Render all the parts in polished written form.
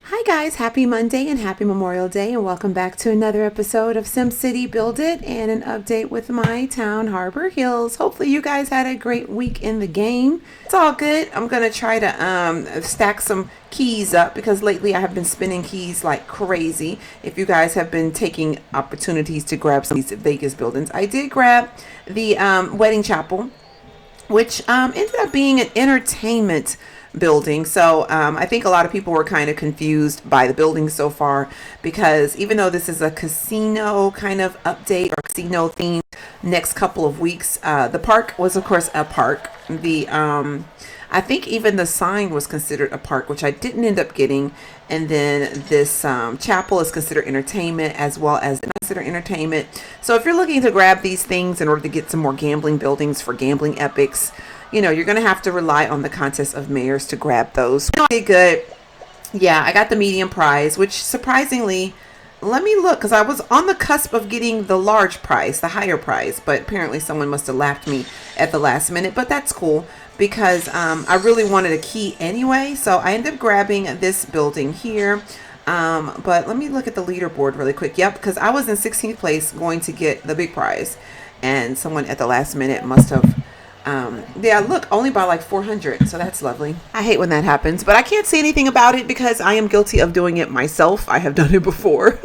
Hi guys, happy Monday and happy Memorial Day, and welcome back to another episode of SimCity Build It and an update with my town, Harbor Hills. Hopefully you guys had a great week in the game. It's all good. I'm gonna try to stack some keys up because lately I have been spinning keys like crazy. If you guys have been taking opportunities to grab some of these Vegas buildings, I did grab the wedding chapel, which ended up being an entertainment building. So I think a lot of people were kind of confused by the building so far, because even though this is a casino kind of update or casino theme next couple of weeks, the park was of course a park. The I think even the sign was considered a park, which I didn't end up getting. And then this chapel is considered entertainment as well as considered entertainment. So if you're looking to grab these things in order to get some more gambling buildings for gambling epics, you know, you're going to have to rely on the contest of mayors to grab those. Pretty good. Yeah, I got the medium prize, which surprisingly, let me look, because I was on the cusp of getting the large prize, the higher prize, but apparently someone must have laughed me at the last minute, but that's cool because I really wanted a key anyway. So I ended up grabbing this building here. But let me look at the leaderboard really quick. Yep, because I was in 16th place going to get the big prize, and someone at the last minute must have yeah, look, only by like 400, so that's lovely. I hate when that happens, but I can't say anything about it because I am guilty of doing it myself. I have done it before.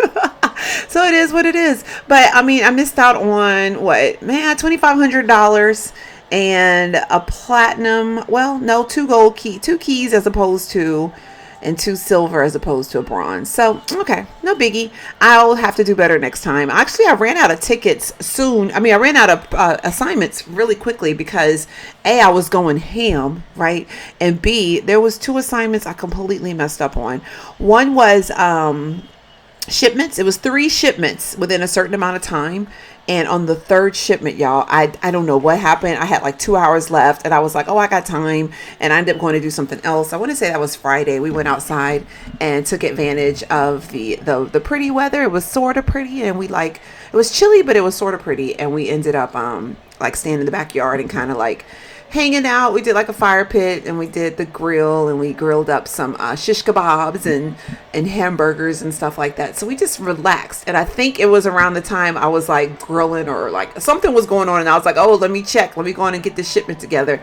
So it is what it is. But I mean, I missed out on what, man, $2,500 and a platinum, well, no, two keys as opposed to, and 2 silver as opposed to a bronze. So, okay, no biggie. I'll have to do better next time. Actually, I ran out of tickets soon. I mean, I ran out of assignments really quickly because A, I was going ham, right? And B, there was 2 assignments I completely messed up on. One was shipments. It was 3 shipments within a certain amount of time. And on the 3rd shipment, y'all, I don't know what happened. I had like 2 hours left and I was like, oh, I got time. And I ended up going to do something else. I want to say that was Friday. We went outside and took advantage of the pretty weather. It was sort of pretty, and it was chilly, but it was sort of pretty. And we ended up like staying in the backyard and kind of like hanging out. We did like a fire pit, and we did the grill, and we grilled up some shish kebabs and hamburgers and stuff like that. So we just relaxed. And I think it was around the time I was like grilling, or like something was going on, and I was like, oh, let me go on and get this shipment together.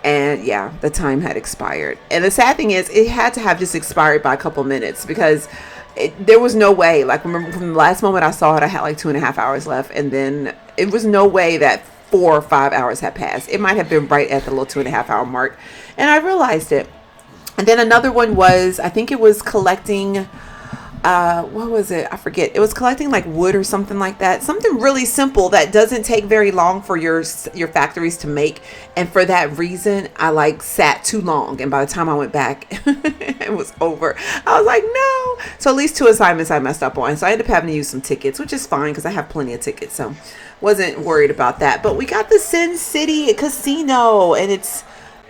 And yeah, the time had expired. And the sad thing is, it had to have just expired by a couple minutes because there was no way, like, remember from the last moment I saw it, I had like 2.5 hours left, and then it was no way that 4 or 5 hours had passed. It might have been right at the little 2.5 hour mark, and I realized it. And then another one was, I think it was collecting what was it? I forget. It was collecting like wood or something like that. Something really simple that doesn't take very long for your factories to make. And for that reason, I like sat too long. And by the time I went back, it was over. I was like, no. So at least 2 assignments I messed up on. So I ended up having to use some tickets, which is fine because I have plenty of tickets. So wasn't worried about that. But we got the SimCity casino, and it's,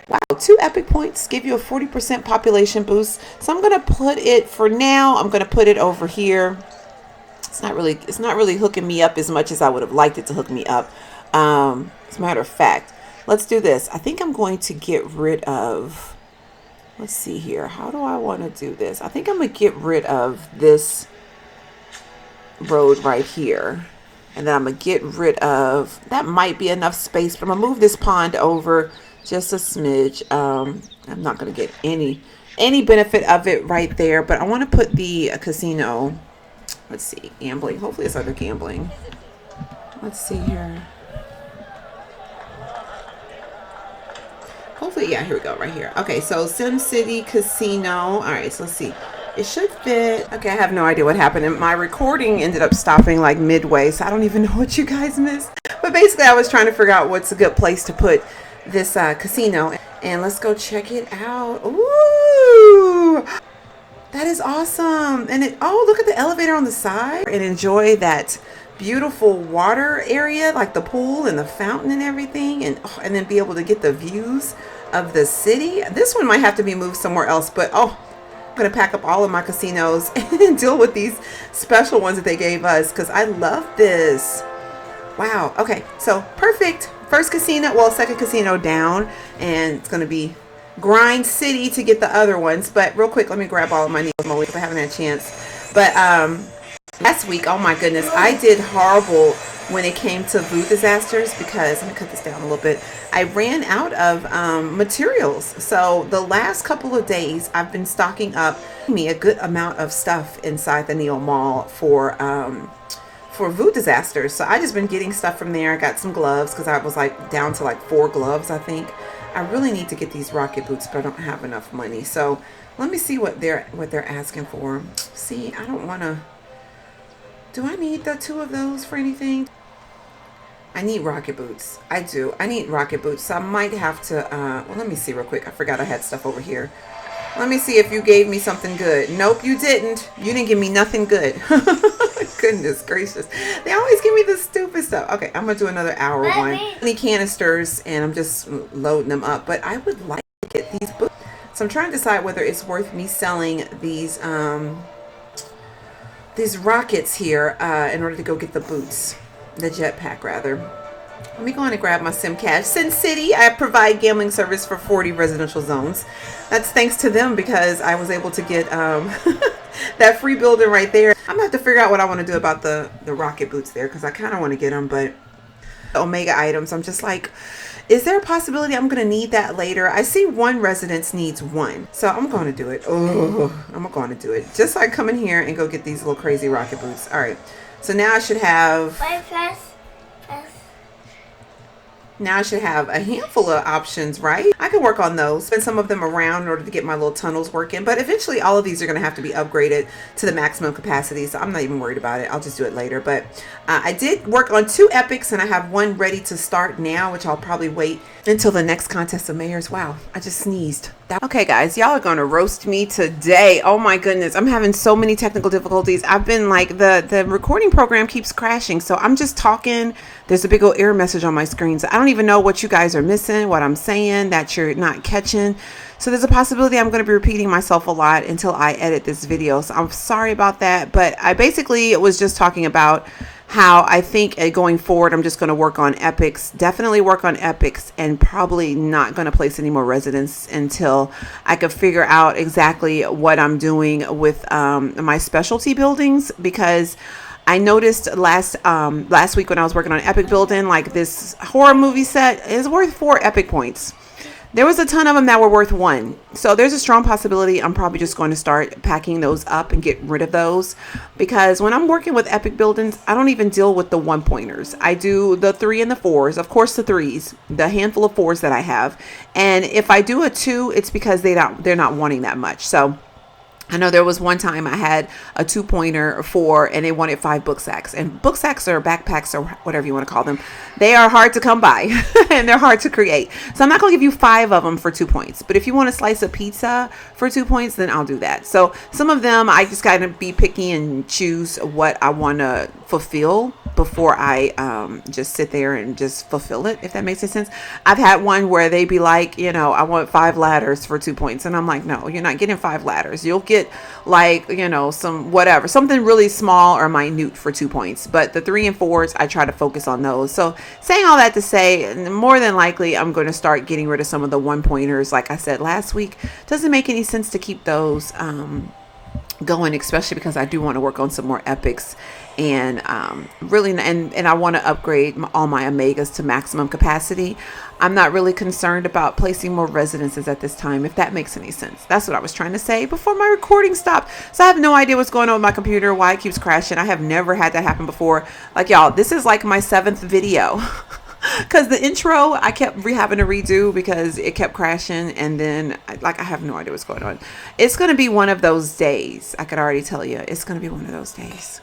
wow, 2 epic points give you a 40% population boost. So I'm going to put it, for now, I'm going to put it over here. It's not really hooking me up as much as I would have liked it to hook me up. As a matter of fact, let's do this. I think I'm going to get rid of, let's see here. How do I want to do this? I think I'm going to get rid of this road right here. And then I'm going to get rid of, that might be enough space, but I'm going to move this pond over just a smidge. I'm not going to get any benefit of it right there, but I want to put the casino, let's see, gambling. Hopefully it's under gambling. Let's see here. Hopefully, yeah, here we go, right here. Okay, so SimCity Casino. All right, so let's see. It should fit. Okay, I have no idea what happened. And my recording ended up stopping like midway, so I don't even know what you guys missed. But basically, I was trying to figure out what's a good place to put this casino. And let's go check it out. Ooh! That is awesome. And look at the elevator on the side. And enjoy that beautiful water area, like the pool and the fountain and everything. And then be able to get the views of the city. This one might have to be moved somewhere else, but oh, I'm gonna pack up all of my casinos and deal with these special ones that they gave us, because I love this. Wow. Okay, so perfect. First casino, well, second casino down, and it's gonna be grind city to get the other ones. But real quick, let me grab all of my needles if I haven't had a chance. But last week, oh my goodness, I did horrible when it came to food disasters, because let me cut this down a little bit. I ran out of materials. So the last couple of days I've been stocking up me a good amount of stuff inside the Neo Mall for food disasters. So I just been getting stuff from there. I got some gloves because I was like down to like 4 gloves, I think. I really need to get these rocket boots, but I don't have enough money. So let me see what they're asking for. See, I don't want to. Do I need the 2 of those for anything? I need rocket boots. I do. I need rocket boots. So I might have to, well, let me see real quick. I forgot I had stuff over here. Let me see if you gave me something good. Nope, you didn't. You didn't give me nothing good. Goodness gracious. They always give me the stupid stuff. Okay, I'm going to do another hour one. Any canisters, and I'm just loading them up. But I would like to get these boots. So I'm trying to decide whether it's worth me selling these rockets here in order to go get the boots. The jetpack, rather. Let me go on and grab my Sim Cash. SimCity, I provide gambling service for 40 residential zones. That's thanks to them, because I was able to get that free building right there. I'm gonna have to figure out what I want to do about the rocket boots there, because I kind of want to get them, but Omega items, I'm just like, is there a possibility I'm gonna need that later? I see one residence needs one, so I'm going to do it. Oh, I'm going to do it. Just so I come in here and go get these little crazy rocket boots. All right. So now I should have a handful of options, right? I can work on those, spin some of them around in order to get my little tunnels working. But eventually all of these are going to have to be upgraded to the maximum capacity. So I'm not even worried about it. I'll just do it later. But I did work on 2 epics, and I have one ready to start now, which I'll probably wait until the next contest of mayors. Wow, I just sneezed. Okay, guys, y'all are gonna roast me today. Oh my goodness, I'm having so many technical difficulties. I've been like, the recording program keeps crashing, so I'm just talking. There's a big old error message on my screen, so I don't even know what you guys are missing, what I'm saying that you're not catching. So there's a possibility I'm going to be repeating myself a lot until I edit this video. So I'm sorry about that, but I basically was just talking about how I think going forward, I'm just going to work on epics, definitely work on epics, and probably not going to place any more residents until I could figure out exactly what I'm doing with my specialty buildings, because I noticed last week when I was working on epic building, like this horror movie set is worth 4 epic points. There was a ton of them that were worth 1. So there's a strong possibility I'm probably just going to start packing those up and get rid of those, because when I'm working with epic buildings, I don't even deal with the 1-pointers. I do the 3 and the 4s, of course the 3s, the handful of 4s that I have. And if I do a 2, it's because they're not wanting that much. So I know there was one time I had a 2-pointer 4, and they wanted 5 book sacks. And book sacks or backpacks or whatever you want to call them, they are hard to come by and they're hard to create. So I'm not going to give you 5 of them for 2 points. But if you want a slice of pizza for 2 points, then I'll do that. So some of them I just got to be picky and choose what I want to fulfill before I just sit there and just fulfill it, if that makes any sense. I've had one where they be like, you know, I want 5 ladders for 2 points. And I'm like, no, you're not getting 5 ladders. You'll get like, you know, something really small or minute for 2 points. But the 3 and 4s, I try to focus on those. So saying all that to say, more than likely, I'm going to start getting rid of some of the 1-pointers. Like I said last week, doesn't make any sense to keep those going, especially because I do want to work on some more epics, and really, and I want to upgrade all my Omegas to maximum capacity. I'm not really concerned about placing more residences at this time, if that makes any sense. That's what I was trying to say before my recording stopped. So I have no idea what's going on with my computer, why it keeps crashing. I have never had that happen before. Like, y'all, this is like my 7th video. Because the intro, I kept having to redo because it kept crashing. And then, I have no idea what's going on. It's going to be one of those days. I could already tell you. It's going to be one of those days.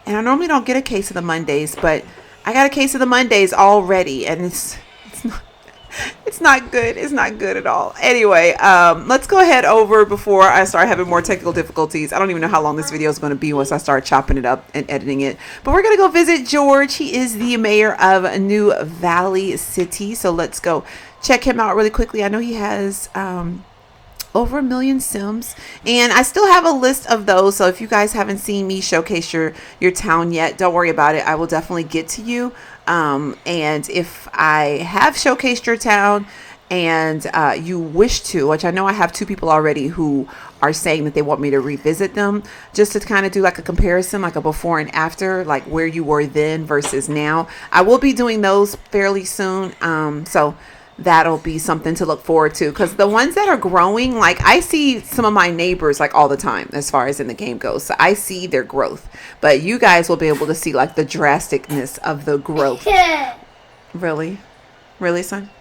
And I normally don't get a case of the Mondays, but I got a case of the Mondays already. And it's not good. It's not good at all. Anyway, let's go ahead over before I start having more technical difficulties. I don't even know how long this video is going to be once I start chopping it up and editing it. But we're going to go visit George. He is the mayor of New Valley City. So let's go check him out really quickly. I know he has over 1 million Sims, and I still have a list of those. So if you guys haven't seen me showcase your town yet, don't worry about it. I will definitely get to you. And if I have showcased your town and you wish to, which I know I have 2 people already who are saying that they want me to revisit them, just to kind of do like a comparison, like a before and after, like where you were then versus now. I will be doing those fairly soon. So that'll be something to look forward to, because the ones that are growing, like I see some of my neighbors like all the time as far as in the game goes, so I see their growth, but you guys will be able to see like the drasticness of the growth. Really son?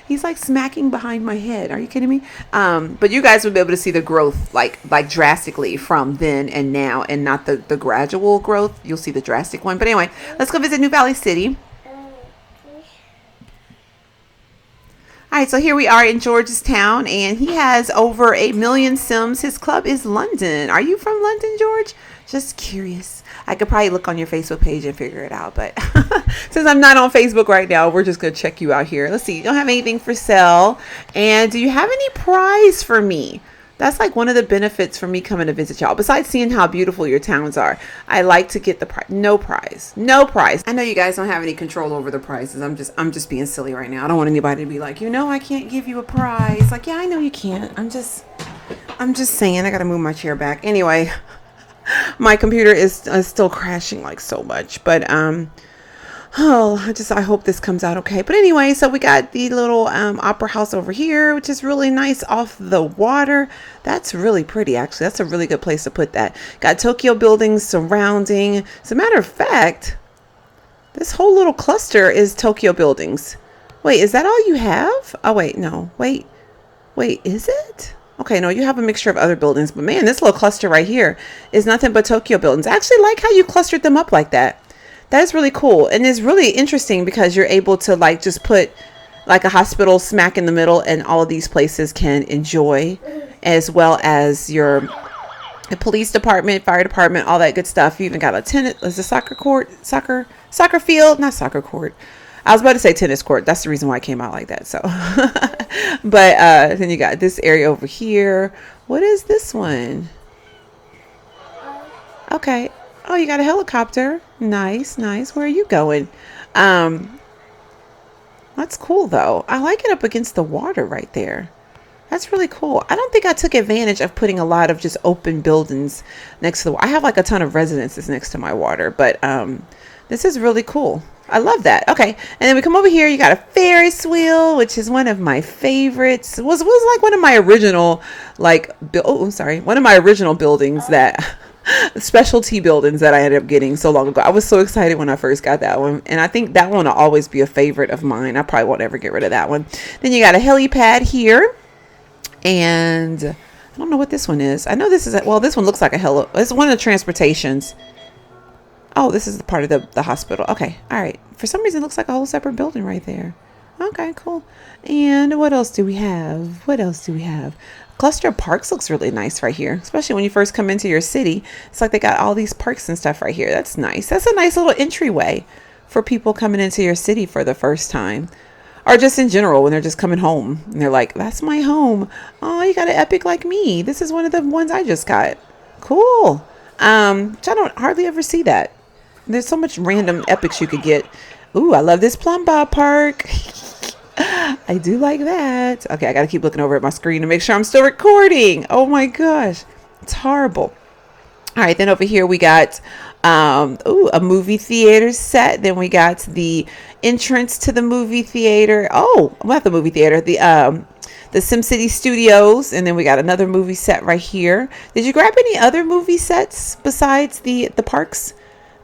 He's like smacking behind my head. Are you kidding me? But you guys will be able to see the growth like drastically from then and now, and not the gradual growth. You'll see the drastic one. But anyway, let's go visit New Valley City. All right, so here we are in George's town, and he has over 8 million Sims. His club is London. Are you from London, George? Just curious. I could probably look on your Facebook page and figure it out, but since I'm not on Facebook right now, we're just going to check you out here. Let's see. You don't have anything for sale. And do you have any prize for me? That's like one of the benefits for me coming to visit y'all. Besides seeing how beautiful your towns are, I like to get the prize. No prize. No prize. I know you guys don't have any control over the prizes. I'm just being silly right now. I don't want anybody to be like, I can't give you a prize. Like, yeah, I know you can't. I'm just saying. I got to move my chair back. Anyway, my computer is still crashing like so much, but I hope this comes out okay. But anyway, so we got the little opera house over here, which is really nice off the water. That's really pretty, actually. That's a really good place to put that. Got Tokyo buildings surrounding. As a matter of fact, this whole little cluster is Tokyo buildings. Wait, is that all you have? Oh, wait, no. Wait, is it? Okay, no, you have a mixture of other buildings. But man, this little cluster right here is nothing but Tokyo buildings. I actually like how you clustered them up like that. That is really cool. And it's really interesting because you're able to like just put like a hospital smack in the middle, and all of these places can enjoy, as well as your police department, fire department, all that good stuff. You even got a tennis, a soccer court, soccer field, not soccer court. I was about to say tennis court. That's the reason why I came out like that. So, but then you got this area over here. What is this one? Okay. Oh, you got a helicopter. Nice. Where are you going? That's cool though. I like it up against the water right there. That's really cool. I don't think I took advantage of putting a lot of just open buildings next to the water. I have like a ton of residences next to my water, but this is really cool. I love that. Okay. And then we come over here. You got a Ferris wheel, which is one of my favorites. It was like one of my original, one of my original buildings that specialty buildings that I ended up getting so long ago. I was so excited when I first got that one, and I think that one will always be a favorite of mine. I probably won't ever get rid of that one. Then you got a helipad here, and I don't know what this one is. I know this is this one looks like a it's one of the transportations. Oh, this is the part of the hospital. Okay, all right. For some reason, it looks like a whole separate building right there. Okay, cool. And what else do we have? Cluster of parks looks really nice right here, especially when you first come into your city. It's like they got all these parks and stuff right here. That's nice. That's a nice little entryway for people coming into your city for the first time, or just in general when they're just coming home and they're like, that's my home. Oh, you got an epic like me. This is one of the ones I just got. Cool. Which I don't hardly ever see that. There's so much random epics you could get. Ooh, I love this Plum Bob Park. I do like that. Okay, I got to keep looking over at my screen to make sure I'm still recording. Oh my gosh, it's horrible. All right, then over here we got a movie theater set. Then we got the entrance to the movie theater. Oh, not the movie theater. The SimCity Studios, and then we got another movie set right here. Did you grab any other movie sets besides the parks?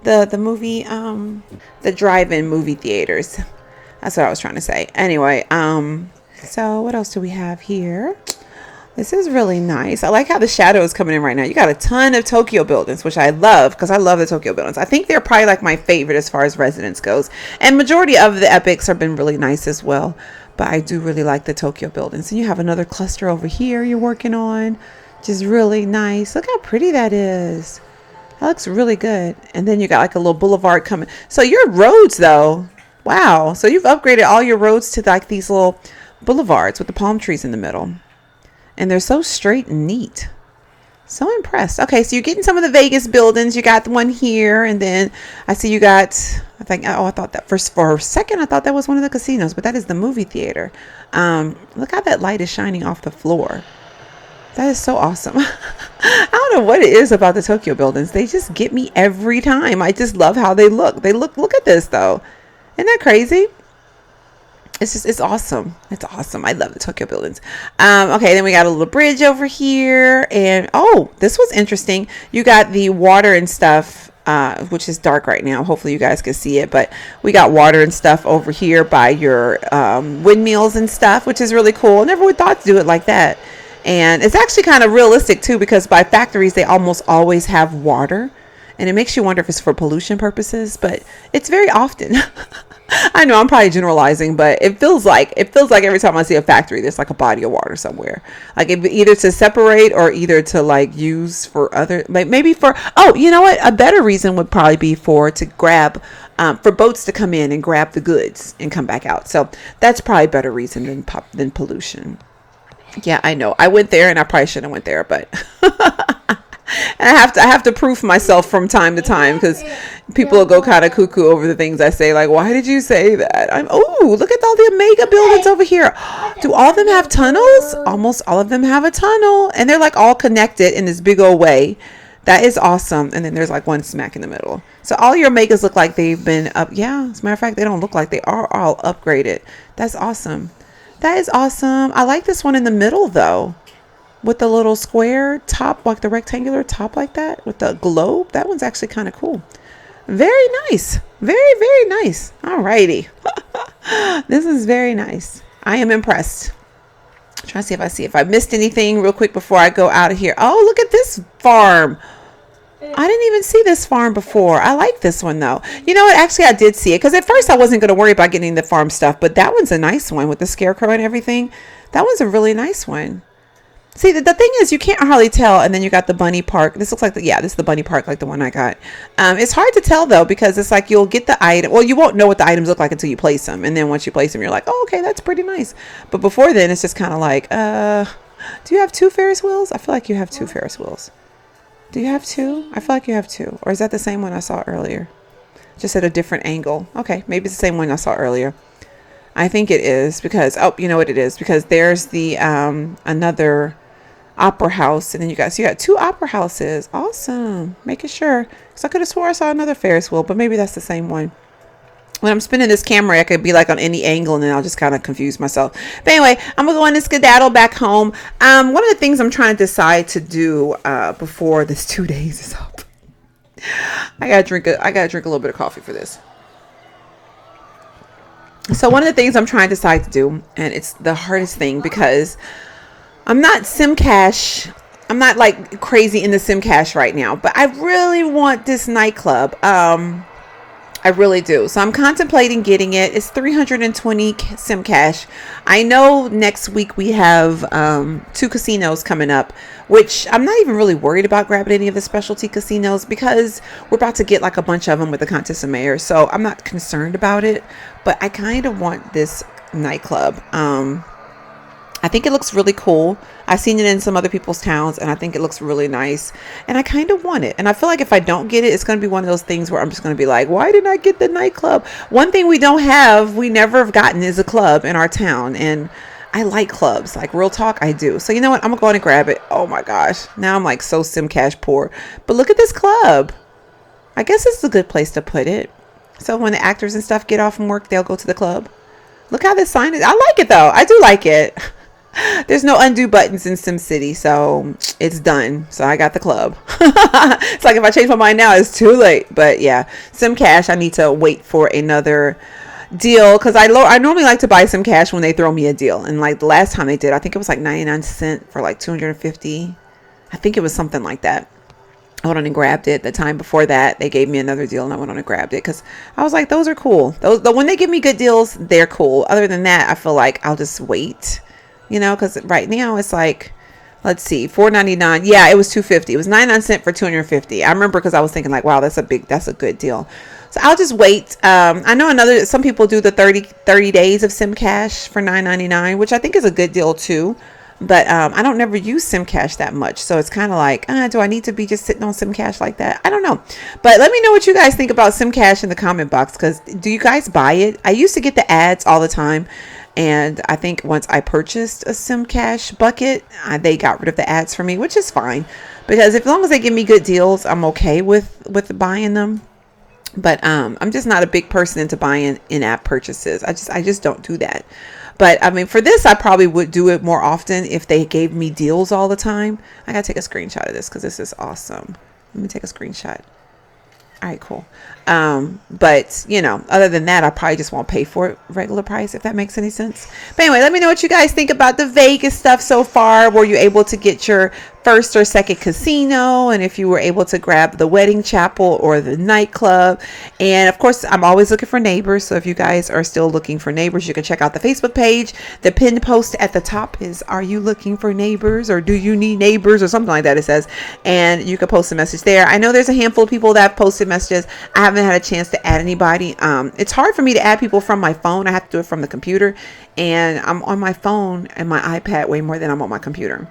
The movie the drive-in movie theaters. That's what I was trying to say. Anyway, so what else do we have here? This is really nice. I like how the shadow is coming in right now. You got a ton of Tokyo buildings, which I love because I love the Tokyo buildings. I think they're probably like my favorite as far as residence goes. And majority of the epics have been really nice as well. But I do really like the Tokyo buildings. And you have another cluster over here you're working on, which is really nice. Look how pretty that is. That looks really good. And then you got like a little boulevard coming. So your roads though, Wow. So you've upgraded all your roads to like these little boulevards with the palm trees in the middle. And they're so straight and neat. So impressed. Okay, so you're getting some of the Vegas buildings. You got the one here, and then I see you got, I think, oh, I thought that for a second, I thought that was one of the casinos, but that is the movie theater. Look how that light is shining off the floor. That is so awesome. I don't know what it is about the Tokyo buildings. They just get me every time. I just love how they look. Look at this though. Isn't that crazy? It's awesome. It's awesome. I love the Tokyo buildings. Okay, then we got a little bridge over here. And oh, this was interesting. You got the water and stuff, which is dark right now. Hopefully you guys can see it. But we got water and stuff over here by your windmills and stuff, which is really cool. I never would thought to do it like that. And it's actually kind of realistic too, because by factories, they almost always have water. And it makes you wonder if it's for pollution purposes, but it's very often. I know I'm probably generalizing, but it feels like every time I see a factory, there's like a body of water somewhere, like either to separate or either to like use for other, like maybe for, oh, you know what? A better reason would probably be to grab, for boats to come in and grab the goods and come back out. So that's probably a better reason than pollution. Yeah, I know. I went there and I probably shouldn't have went there, but and I have to proof myself from time to time, because people will go kind of cuckoo over the things I say. Like, why did you say that? Oh, look at all the mega buildings over here. Do all of them have tunnels? Almost all of them have a tunnel, and they're like all connected in this big old way. That is awesome. And then there's like one smack in the middle. So all your megas look like they've been up. Yeah, as a matter of fact, they don't look like they are all upgraded. That's awesome. That is awesome. I like this one in the middle though, with the little square top, like the rectangular top like that with the globe. That one's actually kind of cool. Very nice. Very, very nice. Alrighty. This is very nice. I am impressed. I'm trying to see if I missed anything real quick before I go out of here. Oh, look at this farm. I didn't even see this farm before. I like this one though. You know what? Actually, I did see it, because at first I wasn't going to worry about getting the farm stuff, but that one's a nice one with the scarecrow and everything. That one's a really nice one. See, the thing is, you can't hardly tell. And then you got the bunny park. This looks like this is the bunny park, like the one I got. It's hard to tell though, because it's like you'll get the item. Well, you won't know what the items look like until you place them. And then once you place them, you're like, oh, okay, that's pretty nice. But before then, it's just kind of like, do you have 2 Ferris wheels? I feel like you have 2 Ferris wheels. Do you have 2? I feel like you have 2. Or is that the same one I saw earlier? Just at a different angle. Okay, maybe it's the same one I saw earlier. I think it is, because, oh, you know what it is? Because there's the another opera house, and then you got 2 opera houses. Awesome. Making sure, because I could have swore I saw another Ferris wheel, but maybe that's the same one. When I'm spinning this camera, I could be like on any angle, and then I'll just kind of confuse myself. But anyway, I'm gonna go in and skedaddle back home. One of the things I'm trying to decide to do before this 2 days is up, I gotta drink a little bit of coffee for this. So one of the things I'm trying to decide to do, and it's the hardest thing, because I'm not like crazy in the sim cash right now, but I really want this nightclub. I really do. So I'm contemplating getting it. It's 320 sim cash. I know next week we have 2 casinos coming up, which I'm not even really worried about grabbing any of the specialty casinos, because we're about to get like a bunch of them with the contest of mayors. So I'm not concerned about it, but I kind of want this nightclub. I think it looks really cool. I've seen it in some other people's towns, and I think it looks really nice, and I kind of want it. And I feel like if I don't get it, it's going to be one of those things where I'm just going to be like, why didn't I get the nightclub? One thing we never have gotten is a club in our town. And I like clubs, like real talk. I do. So you know what? I'm going to go and grab it. Oh my gosh. Now I'm like so sim cash poor, but look at this club. I guess it's a good place to put it. So when the actors and stuff get off from work, they'll go to the club. Look how this sign is. I like it though. I do like it. There's no undo buttons in SimCity, so it's done. So I got the club. It's like if I change my mind now, it's too late. But yeah, Sim Cash, I need to wait for another deal, because I normally like to buy Sim Cash when they throw me a deal. And like the last time they did, I think it was like 99 cents for like 250. I think it was something like that. I went on and grabbed it. The time before that, they gave me another deal, and I went on and grabbed it, because I was like, those are cool. When they give me good deals, they're cool. Other than that, I feel like I'll just wait. You know, because right now it's like Let's see, $4.99. Yeah, it was $2.50. It was 99 cents for $250. I remember because I was thinking like, wow, that's a good deal. So I'll just wait. I know some people do the 30 days of Sim Cash for $9.99, which I think is a good deal too. But I don't never use Sim Cash that much. So it's kind of like, do I need to be just sitting on Sim Cash like that? I don't know. But let me know what you guys think about Sim Cash in the comment box, because do you guys buy it? I used to get the ads all the time. And I think once I purchased a Sim Cash bucket, they got rid of the ads for me, which is fine. Because as long as they give me good deals, I'm okay with buying them. But I'm just not a big person into buying in-app purchases. I just don't do that. But I mean, for this, I probably would do it more often if they gave me deals all the time. I gotta take a screenshot of this because this is awesome. Let me take a screenshot. All right, cool. But you know, other than that, I probably just won't pay for it regular price, if that makes any sense. But anyway, let me know what you guys think about the Vegas stuff so far. Were you able to get your first or second casino? And if you were able to grab the wedding chapel or the nightclub? And of course, I'm always looking for neighbors. So if you guys are still looking for neighbors, you can check out the Facebook page. The pinned post at the top is, are you looking for neighbors, or do you need neighbors, or something like that, it says. And you can post a message there. I know there's a handful of people that have posted messages. I haven't had a chance to add anybody. It's hard for me to add people from my phone. I have to do it from the computer, and I'm on my phone and my iPad way more than I'm on my computer,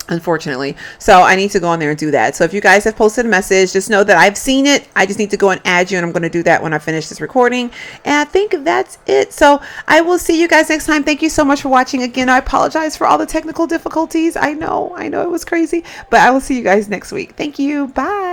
unfortunately. So I need to go on there and do that. So if you guys have posted a message, just know that I've seen it. I just need to go and add you, and I'm going to do that when I finish this recording. And I think that's it. So I will see you guys next time. Thank you so much for watching. Again, I apologize for all the technical difficulties. I know it was crazy, but I will see you guys next week. Thank you. Bye.